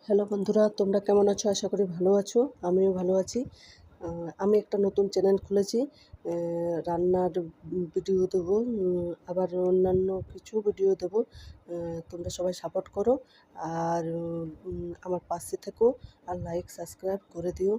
Hello বন্ধুরা, তোমরা কেমন আছো? আশা করি ভালো আছো। আমিও ভালো আছি। আমি একটা নতুন চ্যানেল খুলেছি। রান্নার ভিডিও দেবো, আবার অন্যান্য কিছু ভিডিও দেবো। তোমরা সবাই সাপোর্ট করো আর আমার পাশে থেকো আর লাইক সাবস্ক্রাইব করে দিও।